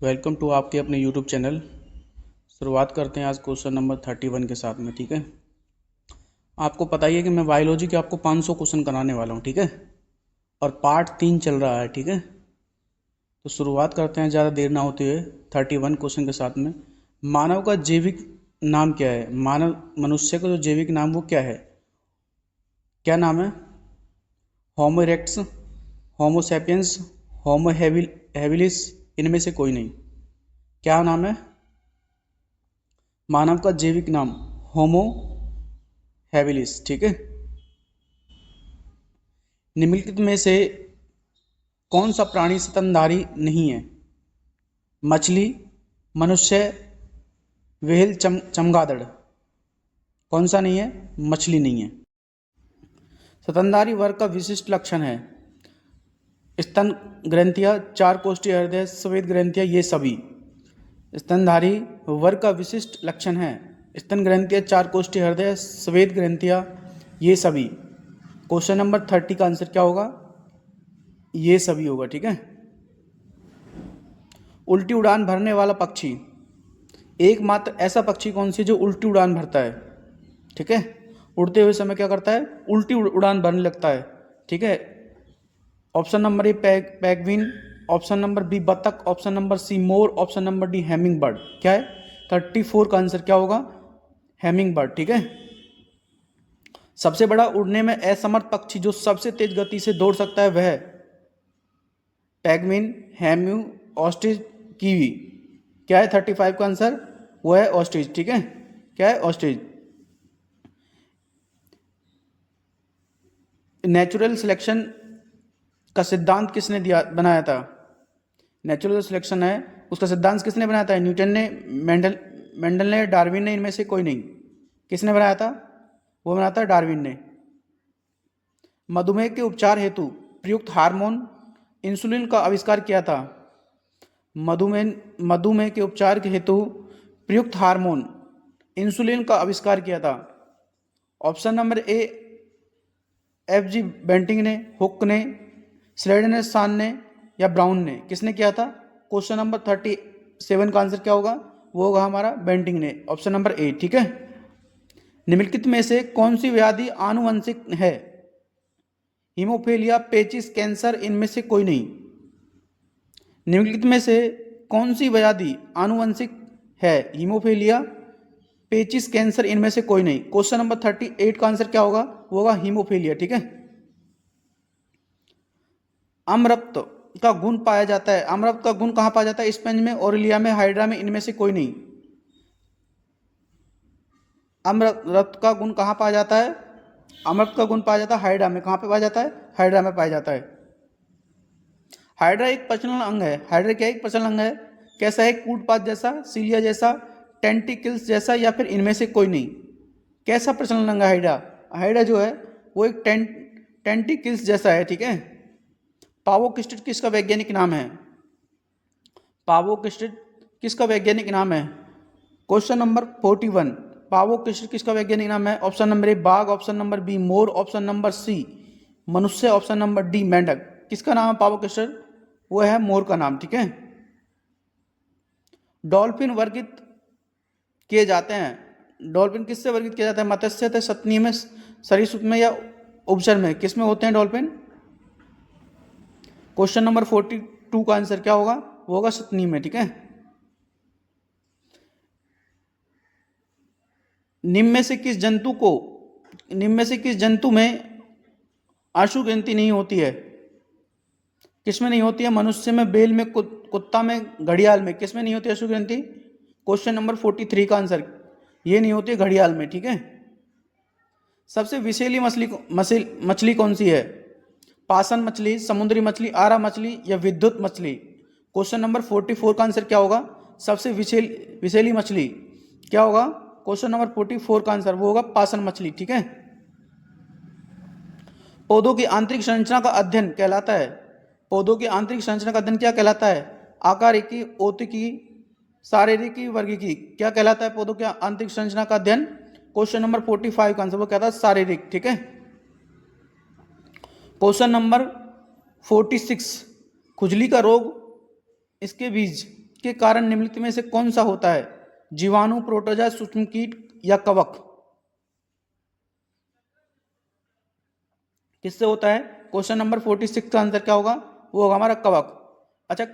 Welcome to आपके अपने YouTube channel. शुरुआत करते हैं आज क्वेश्चन नंबर 31 के साथ में। ठीक है, आपको पता ही है कि मैं बायोलॉजी के आपको 500 क्वेश्चन कराने वाला हूँ। ठीक है, और पार्ट 3 चल रहा है। ठीक है, तो शुरुआत करते हैं ज़्यादा देर ना होते हुए 31 क्वेश्चन के साथ में। मानव का जैविक नाम क्या है? मानव मनुष्य का जो जैविक नाम वो क्या है? क्या नाम है? होमो erectus, Homo sapiens, Homo habilis, इनमें से कोई नहीं। क्या नाम है मानव का जैविक नाम? Homo habilis. ठीक है, निम्नलिखित में से कौन सा प्राणी स्तनधारी नहीं है? मछली, मनुष्य, व्हेल, चमगादड़। कौन सा नहीं है? मछली नहीं है। स्तनधारी वर्ग का विशिष्ट लक्षण है स्तन ग्रंथियां, चार कोष्ठीय हृदय, श्वेत ग्रंथियां, ये सभी। स्तनधारी वर्ग का विशिष्ट लक्षण है स्तन ग्रंथियां, चार कोष्ठीय हृदय, श्वेत ग्रंथियां, ये सभी। क्वेश्चन नंबर 30 का आंसर क्या होगा? ये सभी होगा। ठीक है, उल्टी उड़ान भरने वाला पक्षी, एकमात्र ऐसा पक्षी कौन सी है जो उल्टी उड़ान भरता है? ठीक है, उड़ते हुए समय क्या करता है? उल्टी उड़ान भरने लगता है। ठीक है, option number A penguin, option number B बतख, ऑप्शन नंबर सी मोर, option number D hummingbird. क्या है? 34 का आंसर क्या होगा? Hummingbird. ठीक है, सबसे बड़ा उड़ने में असमर्थ पक्षी जो सबसे तेज गति से दौड़ सकता है वह पैगविन, हैम्यू, ऑस्ट्रिच, कीवी। क्या है 35 का आंसर? वो है ऑस्ट्रिच। ठीक है, क्या है? ऑस्ट्रिच। नेचुरल सिलेक्शन का सिद्धांत किसने बनाया था? नेचुरल सिलेक्शन है उसका सिद्धांत किसने बनाया था? न्यूटन ने, मेंडल ने, डार्विन ने, इनमें से कोई नहीं। किसने बनाया था? वो बनाया था डार्विन ने। मधुमेह के उपचार हेतु प्रयुक्त हार्मोन इंसुलिन का आविष्कार किया था? मधुमेह के उपचार के हेतु प्रयुक्त हार्मोन इंसुलिन का आविष्कार किया था? Option number A FG Banting ने, हुक ने, स्लेडनसान ने, या ब्राउन ने। किसने किया था? क्वेश्चन नंबर 37 का आंसर क्या होगा? वो होगा हमारा बेंटिंग ने, ऑप्शन नंबर ए। ठीक है, निम्नलिखित में से कौन सी व्याधि आनुवंशिक है? हीमोफीलिया, पेचिस, कैंसर, इनमें से कोई नहीं। निम्नलिखित में से कौन सी व्याधि आनुवंशिक है? हीमोफीलिया, पेचिस, कैंसर, इनमें से कोई नहीं। क्वेश्चन नंबर 38 का आंसर क्या होगा? वो होगा हीमोफीलिया। ठीक है, अम्रप्त का गुण पाया जाता है, अम्रप्त का गुण कहाँ पाया जाता है? स्पंज में, ओरिलिया में, हाइड्रा में, इनमें से कोई नहीं। अम्रप्त का गुण कहाँ पाया जाता है? अम्रप्त का गुण पाया जाता है हाइड्रा में। कहाँ पे पाया जाता है? हाइड्रा में पाया जाता है। हाइड्रा एक प्रजनन अंग है। हाइड्रा क्या एक प्रजनन अंग है? कैसा है? कूटपात जैसा, सीलिया जैसा, टेंटिकल्स जैसा, या फिर इनमें से कोई नहीं। कैसा प्रजनन अंग है हाइड्रा? हाइड्रा जो है वो एक टेंटिकल्स जैसा है। ठीक है, पावोक्स्टिड किसका वैज्ञानिक नाम है? पावोक्स्टिड किसका वैज्ञानिक नाम है? क्वेश्चन नंबर 41, पावोक्स्टिड किसका वैज्ञानिक नाम है? ऑप्शन नंबर ए बाघ, ऑप्शन नंबर बी मोर, ऑप्शन नंबर सी मनुष्य, ऑप्शन नंबर डी मेंढक। किसका नाम है पावोक्स्टिड? वो है मोर का नाम। ठीक है, डॉल्फिन वर्गित किए जाते हैं। डॉल्फिन किससे वर्गित किया जाता है? मत्स्य, सतनी में, सरीसृप में, या उभयचर में? किस में होते हैं डॉल्फिन? क्वेश्चन नंबर 42 का आंसर क्या होगा? वो होगा सतनी में। ठीक है, निम्न में से किस जंतु में आशु गिनती नहीं होती है? किसमें नहीं होती है? मनुष्य में, बेल में, कुत्ता में, घड़ियाल में। किसमें नहीं होती आशु गिनती? क्वेश्चन नंबर 43 का आंसर ये नहीं होती है घड़ियाल में। ठीक है, सबसे विषैली मछली कौन सी है? पासन मछली, समुद्री मछली, आरा मछली, या विद्युत मछली? क्वेश्चन नंबर 44 का आंसर क्या होगा? सबसे विषैली मछली क्या होगा? क्वेश्चन नंबर 44 का आंसर वो होगा पासन मछली। ठीक है, पौधों की आंतरिक संरचना का अध्ययन कहलाता है? पौधों की आंतरिक संरचना का अध्ययन क्या कहलाता है? आकारिकी, औतिकी, शारीरिकी, वर्गीकी। क्या कहलाता है पौधों की आंतरिक संरचना का अध्ययन? क्वेश्चन नंबर 45 का आंसर वो कहता है शारीरिक। ठीक है, क्वेश्चन नंबर 46, खुजली का रोग इसके बीज के कारण निम्नलिखित में से कौन सा होता है? जीवाणु, प्रोटोजा, सूक्ष्म कीट या कवक? किससे होता है? क्वेश्चन नंबर 46 का आंसर क्या होगा? वो होगा हमारा कवक। अच्छा,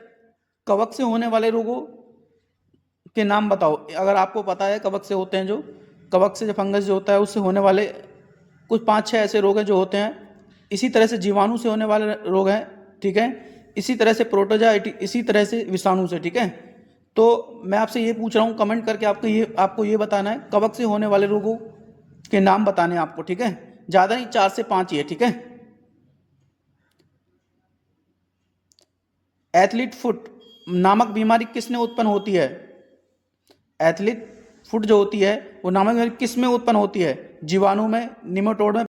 कवक से होने वाले रोगों के नाम बताओ। अगर आपको पता है कवक से होते हैं, जो कवक से जो फंगस जो होता है उससे होने वाले कुछ 5-6 ऐसे रोग हैं जो होते हैं। इसी तरह से जीवाणु से होने वाले रोग हैं, ठीक है। इसी तरह से प्रोटोजा, इसी तरह से विषाणु से, ठीक है। तो मैं आपसे ये पूछ रहा हूँ, कमेंट करके आपको ये बताना है कवक से होने वाले रोगों के नाम बताने हैं आपको, ठीक है। ज़्यादा नहीं, 4 से 5 ही है, ठीक है। एथलीट फुट नामक बीमारी किसने उत्पन्न होती है? एथलीट फुट जो होती है वो नामक बीमारी किस में उत्पन्न होती है? जीवाणु में, निमेटोड में,